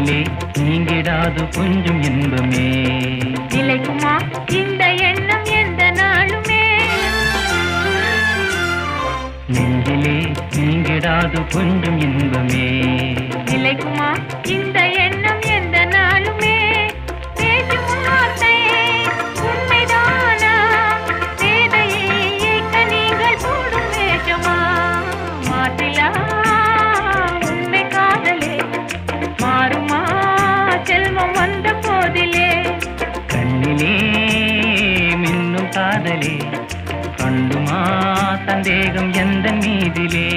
நெஞ்சிலே நீங்கிடாது கொஞ்சம் இன்பமே. நிலைக்குமா இந்த எண்ணம் எந்த நாளுமே? நெஞ்சிலே நீங்கிடாது கொஞ்சம் இன்பமே. நிலைக்குமா இந்த எண்ணம் எந்த நாளுமே? பேசும் வார்த்தை உண்மைதானா? வேதையை ஏற்க நீங்கள் போடும் வேஷமா? மாற்றிலா உண்மை காதலே மாறுமா செல்வம் வந்த போதிலே? கண்ணிலே மின்னும் காதலே கண்டுமா சந்தேகம் எந்த மீதிலே?